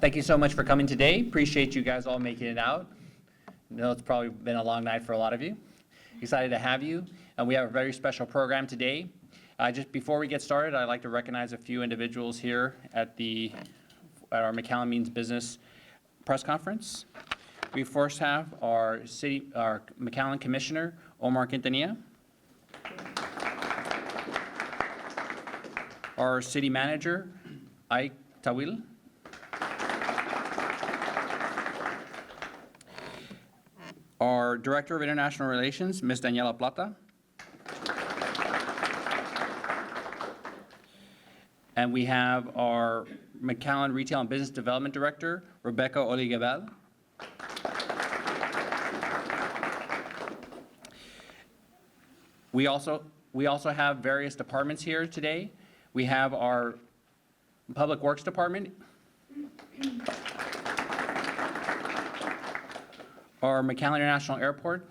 Thank you so much for coming today. Appreciate you guys all making it out. I know it's probably been a long night for a lot of you. Excited to have you. And we have a very special program today. Just before we get started, I'd like to recognize a few individuals here at our McAllen Means Business press conference. We first have our McAllen Commissioner, Omar Quintanilla. Our City Manager, Tawil. Our Director of International Relations, Ms. Daniela Plata. And we have our McAllen Retail and Business Development Director, Rebecca Oligabel. We also have various departments here today. We have our Public Works Department, our McAllen International Airport,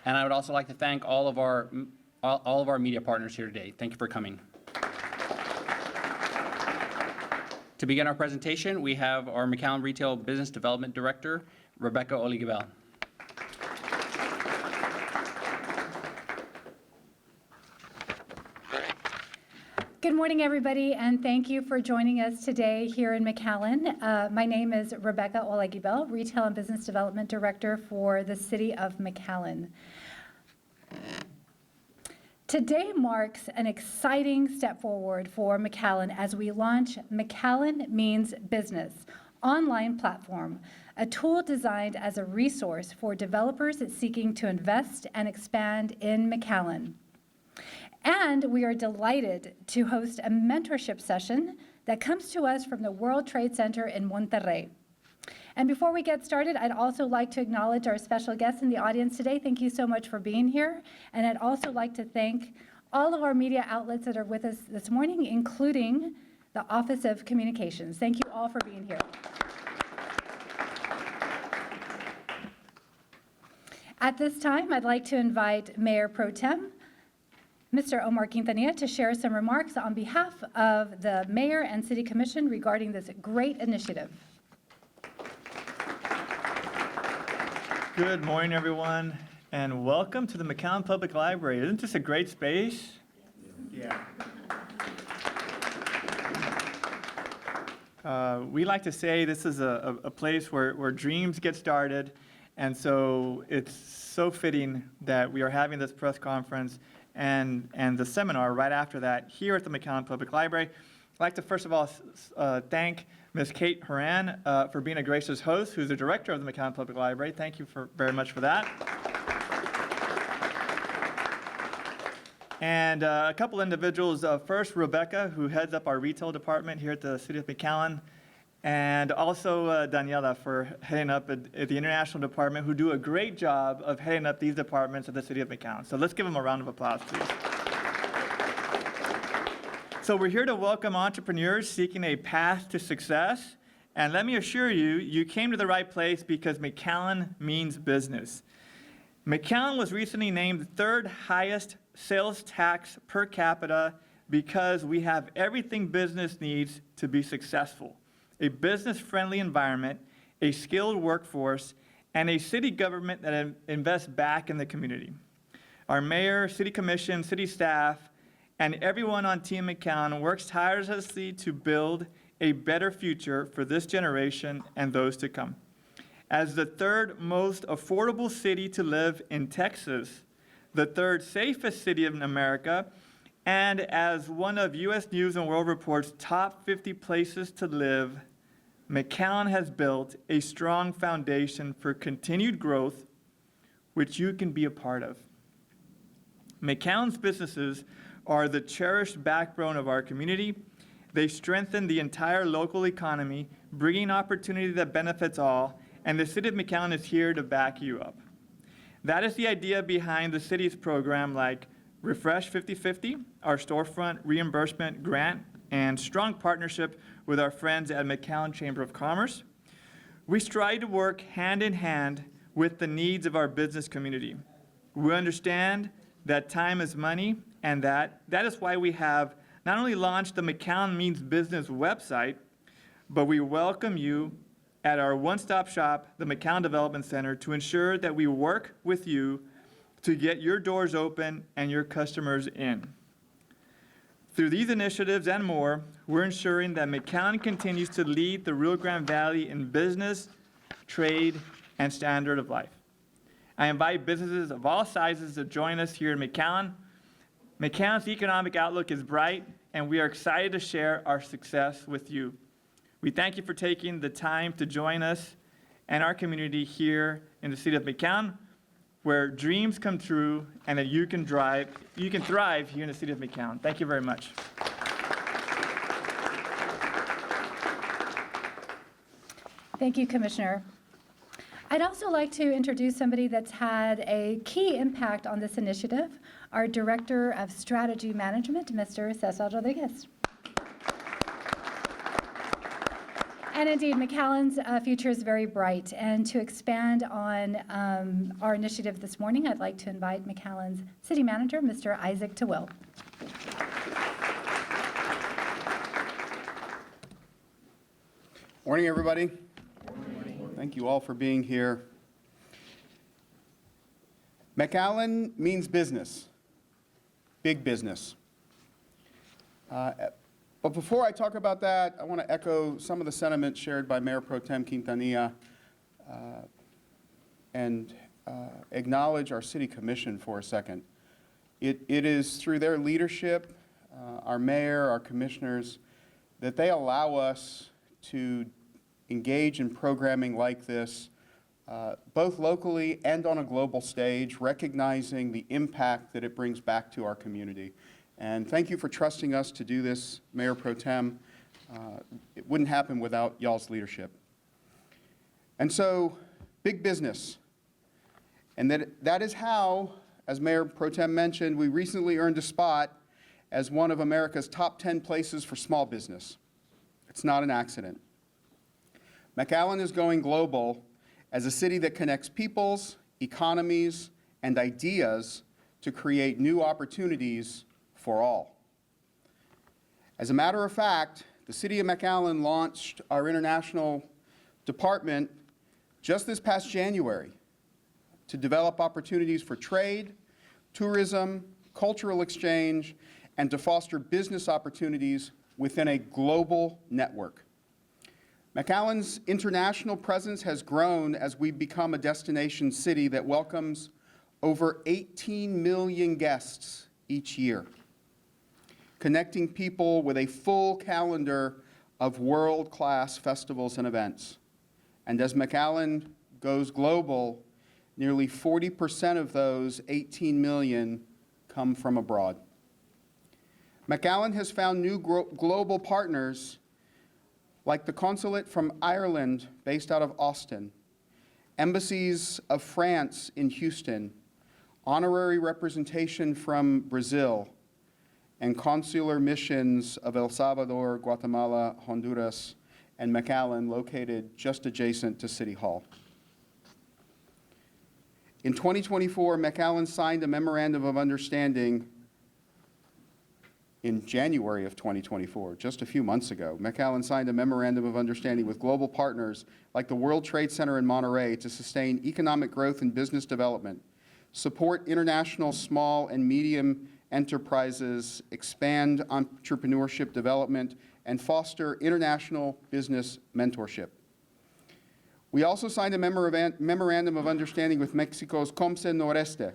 and I would also like to thank all of our media partners here today. Thank you for coming. To begin our presentation, we have our McAllen Retail Business Development Director, Rebecca Oligabel. Good morning, everybody, and thank you for joining us today here in McAllen. My name is Rebecca Oligabel, Retail and Business Development Director for the City of McAllen. Today marks an exciting step forward for McAllen as we launch McAllen Means Business online platform, a tool designed as a resource for developers seeking to invest and expand in McAllen. And we are delighted to host a mentorship session that comes to us from the World Trade Center in Monterrey. And before we get started, I'd also like to acknowledge our special guests in the audience today. Thank you so much for being here. And I'd also like to thank all of our media outlets that are with us this morning, including the Office of Communications. Thank you all for being here. At this time, I'd like to invite Mayor Pro Tem, Mr. Omar Quintanilla, to share some remarks on behalf of the Mayor and City Commission regarding this great initiative. Good morning, everyone, and welcome to the McAllen Public Library. Isn't this a great space? Yeah. We like to say this is a place where dreams get started, and so it's so fitting that we are having this press conference and the seminar right after that here at the McAllen Public Library. I'd like to first of all thank Ms. Kate Horan for being a gracious host, who's the director of the McAllen Public Library. Thank you very much for that. And a couple individuals. First, Rebecca, who heads up our retail department here at the City of McAllen, and also Daniela for heading up at the international department, who do a great job of heading up these departments at the City of McAllen. So let's give them a round of applause, please. So we're here to welcome entrepreneurs seeking a path to success. And let me assure you, you came to the right place because McAllen means business. McAllen was recently named the third highest sales tax per capita because we have everything business needs to be successful. A business-friendly environment, a skilled workforce, and a city government that invests back in the community. Our mayor, city commission, city staff, and everyone on Team McAllen works tirelessly to build a better future for this generation and those to come. As the third most affordable city to live in Texas, the third safest city in America, and as one of U.S. News and World Report's top 50 places to live, McAllen has built a strong foundation for continued growth, which you can be a part of. McAllen's businesses are the cherished backbone of our community. They strengthen the entire local economy, bringing opportunity that benefits all, and the City of McAllen is here to back you up. That is the idea behind the city's program like Refresh 50/50, our storefront reimbursement grant, and strong partnership with our friends at McAllen Chamber of Commerce. We strive to work hand in hand with the needs of our business community. We understand that time is money, and that is why we have not only launched the McAllen Means Business website, but we welcome you at our one-stop shop, the McAllen Development Center, to ensure that we work with you to get your doors open and your customers in. Through these initiatives and more, we're ensuring that McAllen continues to lead the Rio Grande Valley in business, trade, and standard of life. I invite businesses of all sizes to join us here in McAllen. McAllen's economic outlook is bright, and we are excited to share our success with you. We thank you for taking the time to join us and our community here in the city of McAllen, where dreams come true and that you can thrive here in the city of McAllen. Thank you very much. Thank you, Commissioner. I'd also like to introduce somebody that's had a key impact on this initiative, our Director of Strategy Management, Mr. Cesar Rodriguez. And indeed, McAllen's future is very bright. And to expand on our initiative this morning, I'd like to invite McAllen's City Manager, Mr. Isaac Tawil. Morning, everybody. Thank you all for being here. McAllen means business, big business. But before I talk about that, I want to echo some of the sentiments shared by Mayor Pro Tem Quintanilla and acknowledge our City Commission for a second. It is through their leadership, our mayor, our commissioners, that they allow us to engage in programming like this, both locally and on a global stage, recognizing the impact that it brings back to our community. And thank you for trusting us to do this, Mayor Pro Tem. It wouldn't happen without y'all's leadership. And so, big business. And that is how, as Mayor Pro Tem mentioned, we recently earned a spot as one of America's top 10 places for small business. It's not an accident. McAllen is going global as a city that connects peoples, economies, and ideas to create new opportunities for all. As a matter of fact, the City of McAllen launched our international department just this past January to develop opportunities for trade, tourism, cultural exchange, and to foster business opportunities within a global network. McAllen's international presence has grown as we become a destination city that welcomes over 18 million guests each year, connecting people with a full calendar of world-class festivals and events. And as McAllen goes global, nearly 40% of those 18 million come from abroad. McAllen has found new global partners like the Consulate from Ireland, based out of Austin, embassies of France in Houston, honorary representation from Brazil, and consular missions of El Salvador, Guatemala, Honduras, and McAllen, located just adjacent to City Hall. In 2024, McAllen signed a memorandum of understanding in January of 2024, just a few months ago. McAllen signed a memorandum of understanding with global partners like the World Trade Center-Monterrey to sustain economic growth and business development, support international small and medium enterprises, expand entrepreneurship development, and foster international business mentorship. We also signed a memorandum of understanding with Mexico's Comce Noreste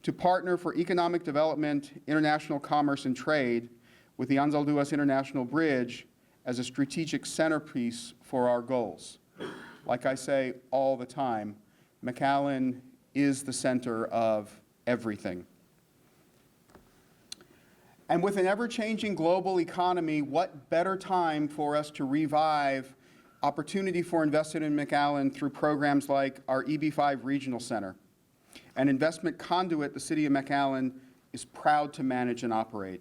to partner for economic development, international commerce, and trade with the Anzalduas International Bridge as a strategic centerpiece for our goals. Like I say all the time, McAllen is the center of everything. And with an ever-changing global economy, what better time for us to revive opportunity for investment in McAllen through programs like our EB5 Regional Center, an investment conduit the City of McAllen is proud to manage and operate.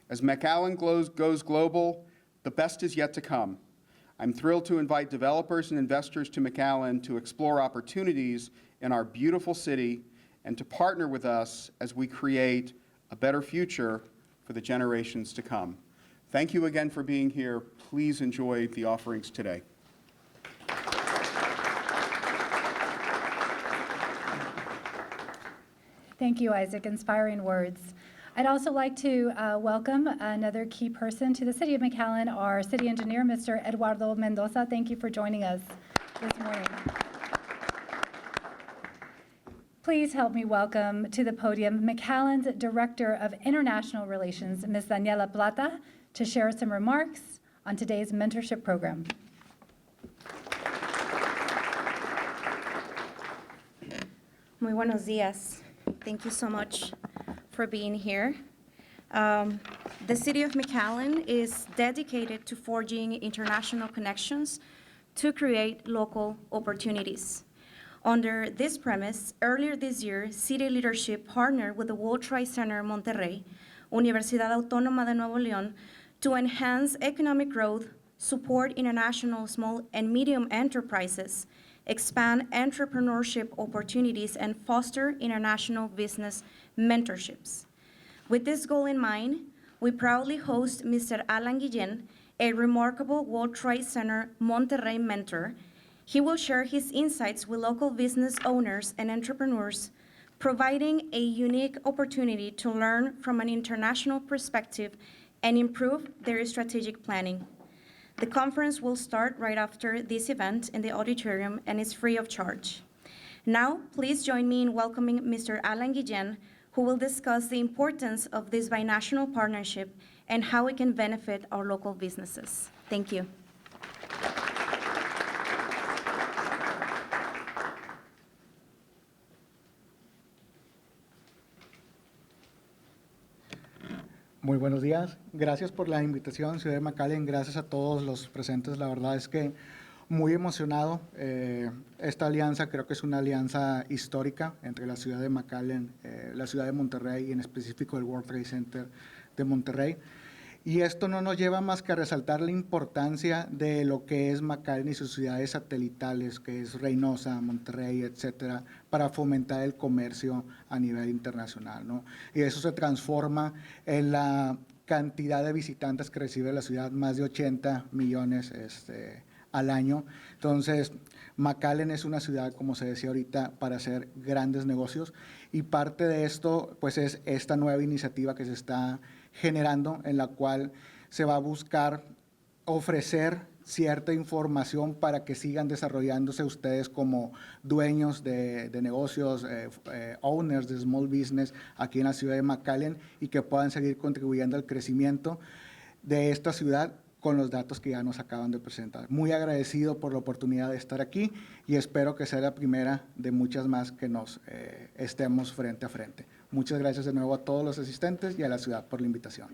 As McAllen goes global, the best is yet to come. I'm thrilled to invite developers and investors to McAllen to explore opportunities in our beautiful city and to partner with us as we create a better future for the generations to come. Thank you again for being here. Please enjoy the offerings today. Thank you, Isaac. Inspiring words. I'd also like to welcome another key person to the City of McAllen, our city engineer, Mr. Eduardo Mendoza. Thank you for joining us this morning. Please help me welcome to the podium McAllen's Director of International Relations, Ms. Daniela Plata, to share some remarks on today's mentorship program. Muy buenos días. Thank you so much for being here. The City of McAllen is dedicated to forging international connections to create local opportunities. Under this premise, earlier this year, city leadership partnered with the World Trade Center-Monterrey, Universidad Autónoma de Nuevo León, to enhance economic growth, support international small and medium enterprises, expand entrepreneurship opportunities, and foster international business mentorships. With this goal in mind, we proudly host Mr. Alan Guillen, a remarkable World Trade Center-Monterrey mentor. He will share his insights with local business owners and entrepreneurs, providing a unique opportunity to learn from an international perspective and improve their strategic planning. The conference will start right after this event in the auditorium and is free of charge. Now, please join me in welcoming Mr. Alan Guillen, who will discuss the importance of this binational partnership and how it can benefit our local businesses. Thank you. Muy buenos días. Gracias por la invitación, Ciudad de McAllen. Gracias a todos los presentes. La verdad es que muy emocionado. Esta alianza creo que es una alianza histórica entre la Ciudad de McAllen, la Ciudad de Monterrey y en específico el World Trade Center de Monterrey. Y esto no nos lleva más que a resaltar la importancia de lo que es McAllen y sus ciudades satelitales, que es Reynosa, Monterrey, etcétera, para fomentar el comercio a nivel internacional, ¿no? Y eso se transforma en la cantidad de visitantes que recibe la ciudad, más de 80 millones al año. Entonces, McAllen es una ciudad, como se decía ahorita, para hacer grandes negocios, y parte de esto pues es esta nueva iniciativa que se está generando, en la cual se va a buscar ofrecer cierta información para que sigan desarrollándose ustedes como dueños de negocios, owners de small business aquí en la ciudad de McAllen, y que puedan seguir contribuyendo al crecimiento de esta ciudad con los datos que ya nos acaban de presentar. Muy agradecido por la oportunidad de estar aquí y espero que sea la primera de muchas más que nos estemos frente a frente. Muchas gracias de nuevo a todos los asistentes y a la ciudad por la invitación.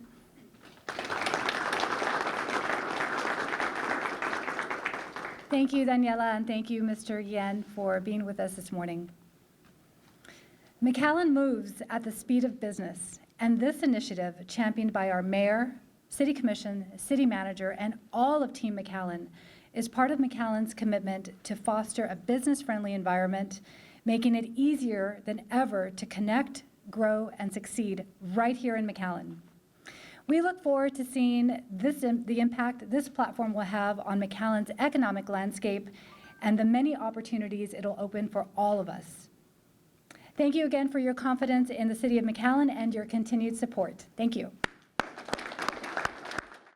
Thank you, Daniela, and thank you, Mr. Yen, for being with us this morning. McAllen moves at the speed of business, and this initiative, championed by our mayor, city commission, city manager, and all of Team McAllen, is part of McAllen's commitment to foster a business-friendly environment, making it easier than ever to connect, grow, and succeed right here in McAllen. We look forward to seeing the impact this platform will have on McAllen's economic landscape and the many opportunities it'll open for all of us. Thank you again for your confidence in the City of McAllen and your continued support. Thank you.